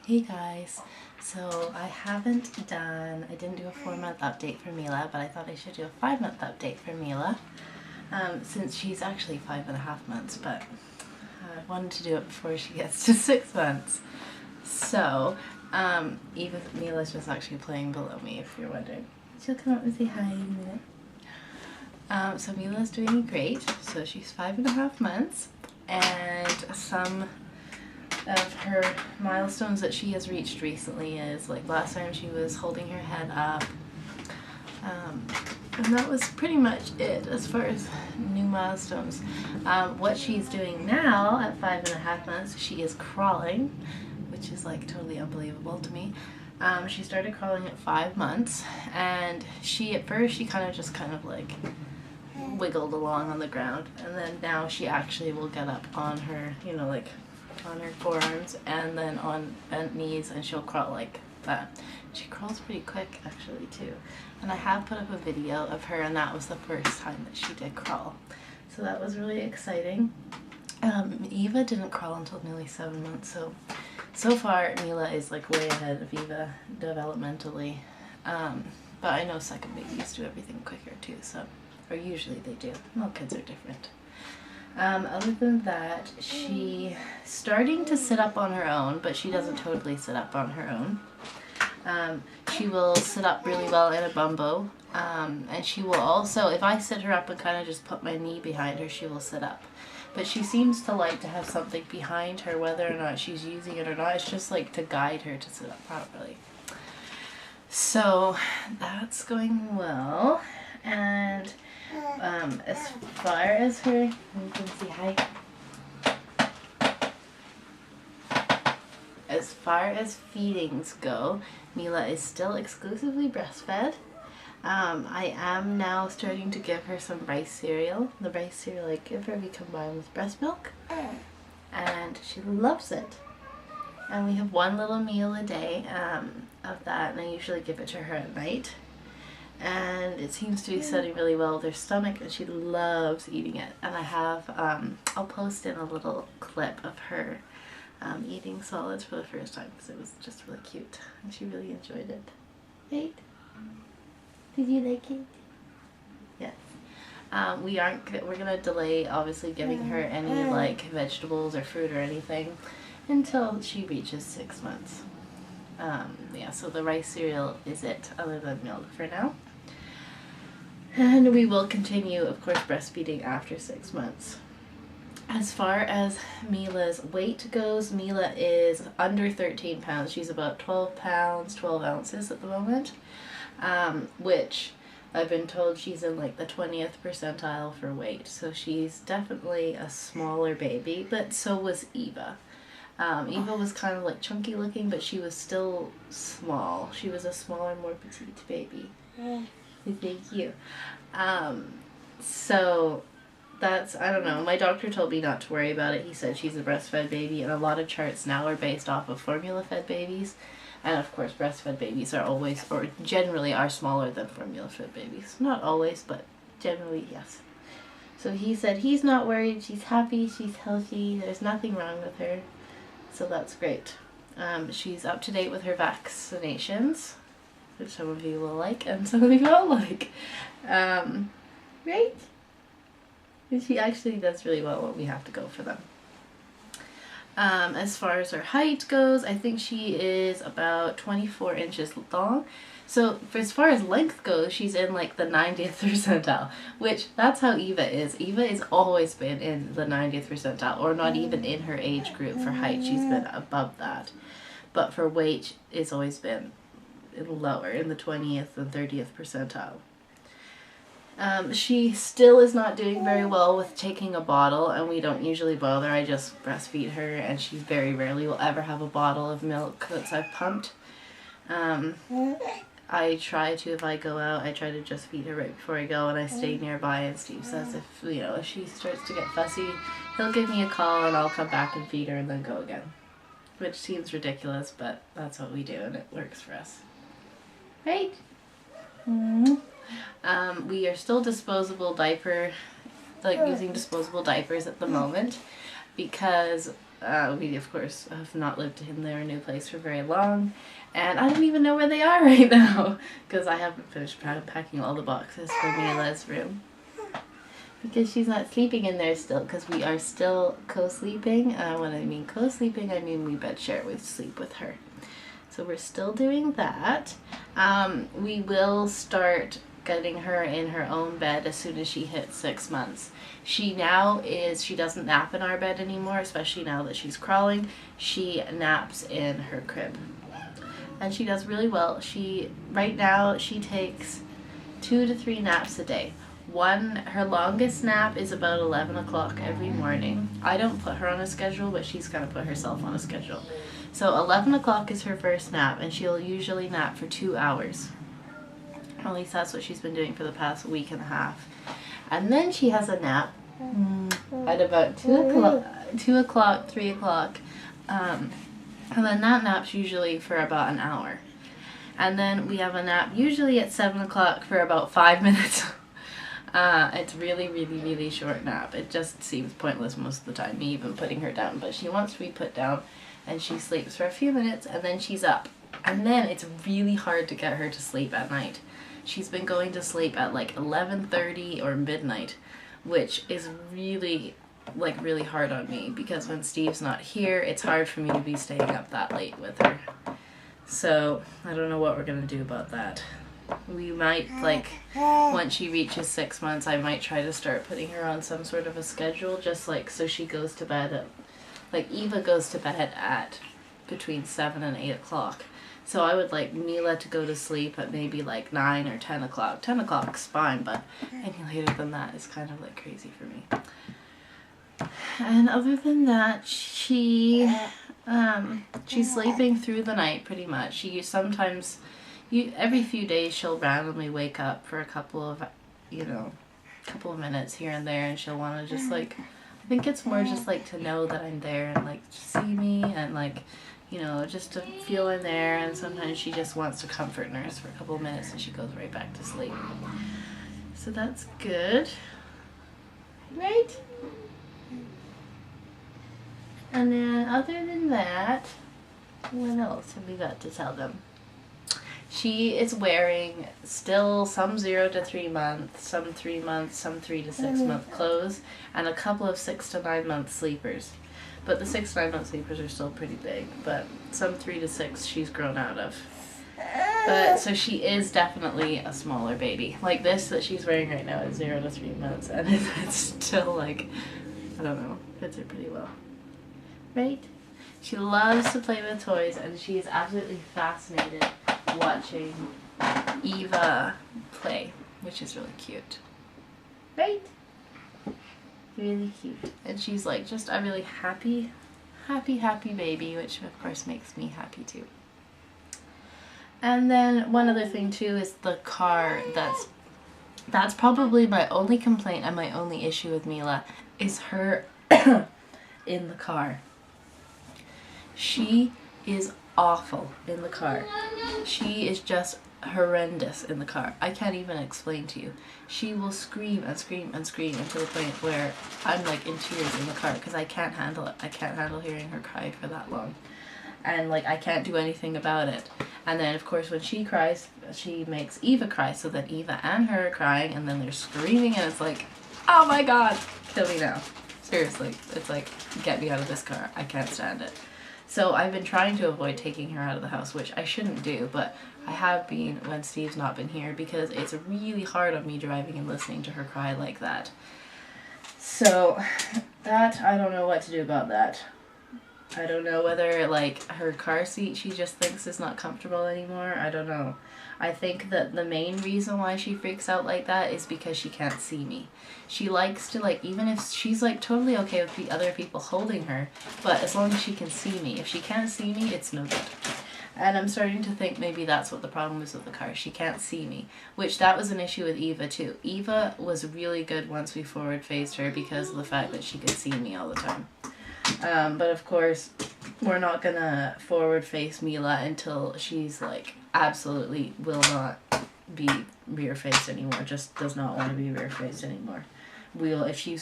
Hey guys, so I didn't do a 4-month update for Mila, but I thought I should do a 5-month update for Mila, since she's actually 5.5 months, but I wanted to do it before she gets to 6 months. So, Mila's just actually playing below me, if you're wondering. She'll come up and say hi in a minute. So Mila's doing great, so she's 5.5 months, and some of her milestones that she has reached recently is, like, last time she was holding her head up, and that was pretty much it as far as new milestones. What she's doing now at 5.5 months, she is crawling, which is like totally unbelievable to me. She started crawling at 5 months, and at first she kind of like wiggled along on the ground, and then now she actually will get up on her, like on her forearms and then on bent knees, and she'll crawl like that. She crawls pretty quick actually too, and I have put up a video of her, and that was the first time that she did crawl, so that was really exciting. Eva didn't crawl until nearly 7 months, so far Mila is like way ahead of Eva developmentally, but I know second babies do everything quicker too, or usually they do. All kids are different. Other than that, she's starting to sit up on her own, but she doesn't totally sit up on her own. She will sit up really well in a bumbo, and she will also, if I sit her up and kind of just put my knee behind her, she will sit up. But she seems to like to have something behind her, whether or not she's using it or not. It's just like to guide her to sit up properly. So that's going well. And as far as her, you can see hi. As far as feedings go, Mila is still exclusively breastfed. I am now starting to give her some rice cereal. The rice cereal I give her, we combine with breast milk, and she loves it. And we have one little meal a day of that, and I usually give it to her at night. And it seems to be setting really well with her stomach, and she loves eating it. And I have, I'll post in a little clip of her eating solids for the first time, because it was just really cute, and she really enjoyed it. Right? Did you like it? Yes. We're gonna delay obviously giving her any like vegetables or fruit or anything until she reaches 6 months. Yeah, so the rice cereal is it, other than milk for now. And we will continue, of course, breastfeeding after 6 months. As far as Mila's weight goes, Mila is under 13 pounds. She's about 12 pounds, 12 ounces at the moment, which I've been told she's in like the 20th percentile for weight. So she's definitely a smaller baby, but so was Eva. Eva was kind of like chunky looking, but she was still small. She was a smaller, more petite baby. Thank you. So that's, I don't know, my doctor told me not to worry about it. He said she's a breastfed baby, and a lot of charts now are based off of formula-fed babies. And of course, breastfed babies are always, or generally are smaller than formula-fed babies. Not always, but generally, yes. So he said he's not worried. She's happy. She's healthy. There's nothing wrong with her. So that's great. She's up to date with her vaccinations, which some of you will like and some of you won't like. Right? And she actually does really well when we have to go for them. As far as her height goes, I think she is about 24 inches long. So as far as length goes, she's in like the 90th percentile, which that's how Eva is. Eva has always been in the 90th percentile, or not even in her age group for height. She's been above that. But for weight, it's always been lower, in the 20th and 30th percentile. She still is not doing very well with taking a bottle, and we don't usually bother. I just breastfeed her, and she very rarely will ever have a bottle of milk that I've pumped. I try to, if I go out, I try to just feed her right before I go, and I stay nearby, and Steve says if she starts to get fussy, he'll give me a call and I'll come back and feed her and then go again. Which seems ridiculous, but that's what we do, and it works for us. Right? We are still disposable diaper like using disposable diapers at the moment because we of course have not lived in their new place for very long, and I don't even know where they are right now because I haven't finished packing all the boxes for Mila's room because she's not sleeping in there still, because we are still co-sleeping. When I mean co-sleeping, I mean we bed share with sleep with her. So we're still doing that. We will start getting her in her own bed as soon as she hits 6 months. She doesn't nap in our bed anymore, especially now that she's crawling. She naps in her crib. And she does really well. Right now, she takes 2 to 3 naps a day. Her longest nap is about 11 o'clock every morning. I don't put her on a schedule, but she's kind of put herself on a schedule. So 11 o'clock is her first nap, and she'll usually nap for 2 hours. At least that's what she's been doing for the past week and a half. And then she has a nap at about 2 o'clock, 3 o'clock. And then that nap's usually for about an hour. And then we have a nap usually at 7 o'clock for about 5 minutes. It's really, really, really short nap. It just seems pointless most of the time, me even putting her down. But she wants to be put down, and she sleeps for a few minutes, and then she's up. And then it's really hard to get her to sleep at night. She's been going to sleep at like 11:30 or midnight, which is really hard on me because when Steve's not here, it's hard for me to be staying up that late with her. So I don't know what we're going to do about that. We might, once she reaches 6 months, I might try to start putting her on some sort of a schedule, just so she goes to bed at, Eva goes to bed at between 7 and 8 o'clock. So I would like Mila to go to sleep at maybe 9 or 10 o'clock. 10 o'clock's fine, but any later than that is kind of crazy for me. And other than that, she's sleeping through the night pretty much. Every few days she'll randomly wake up for a couple of minutes here and there, and she'll want to just I think it's more just to know that I'm there and see me and just to feel in there. And sometimes she just wants to comfort nurse for a couple of minutes and she goes right back to sleep. So that's good, right? And then other than that, what else have we got to tell them? She is wearing still some 0 to 3 months, some 3 months, some 3 to 6 month clothes, and a couple of 6 to 9 month sleepers. But the 6 to 9 month sleepers are still pretty big, but some 3 to 6 she's grown out of. But so she is definitely a smaller baby. Like this that she's wearing right now is 0 to 3 months, and it's still I don't know, fits her pretty well. Right? She loves to play with toys, and she is absolutely fascinated watching Eva play, which is really cute. Right? Really cute. And she's just a really happy baby, which of course makes me happy too. And then one other thing too is the car. That's probably my only complaint and my only issue with Mila is her in the car. She is awful in the car. She is just horrendous in the car. I can't even explain to you. She will scream and scream and scream until the point where I'm in tears in the car because I can't handle it. I can't handle hearing her cry for that long. And I can't do anything about it. And then of course when she cries, she makes Eva cry, so that Eva and her are crying, and then they're screaming, and it's oh my god, kill me now. Seriously, it's get me out of this car. I can't stand it. So I've been trying to avoid taking her out of the house, which I shouldn't do, but I have been when Steve's not been here because it's really hard on me driving and listening to her cry like that. So that, I don't know what to do about that. I don't know whether her car seat she just thinks is not comfortable anymore. I don't know. I think that the main reason why she freaks out like that is because she can't see me. She likes to even if she's totally okay with the other people holding her, but as long as she can see me. If she can't see me, it's no good. And I'm starting to think maybe that's what the problem is with the car. She can't see me, which that was an issue with Eva too. Eva was really good once we forward faced her because of the fact that she could see me all the time. But of course, we're not gonna forward face Mila until she's absolutely will not be rear faced anymore. Just does not want to be rear faced anymore. if she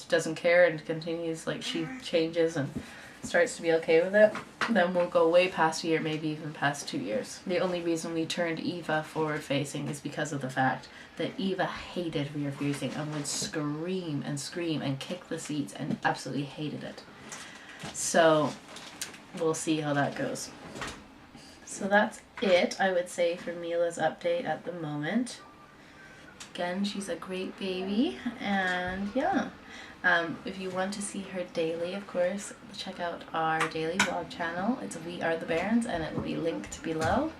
doesn't care and continues, like she changes and starts to be okay with it, then we'll go way past a year, maybe even past 2 years. The only reason we turned Eva forward facing is because of the fact that Eva hated rear facing and would scream and kick the seats and absolutely hated it. So we'll see how that goes. So that's it, I would say, for Mila's update at the moment. Again, she's a great baby, and yeah. If you want to see her daily, of course, check out our daily vlog channel. It's We Are the Bairns, and it will be linked below.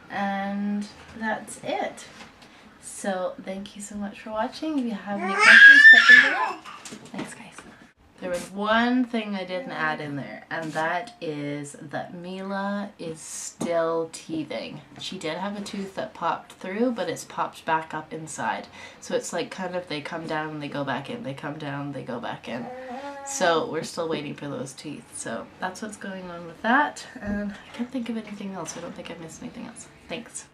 And that's it. So thank you so much for watching. If you have any questions, put them below. Thanks, guys. There was one thing I didn't add in there, and that is that Mila is still teething. She did have a tooth that popped through, but it's popped back up inside. So it's like kind of they come down and they go back in, they come down, they go back in. So we're still waiting for those teeth. So that's what's going on with that. And I can't think of anything else. I don't think I missed anything else. Thanks.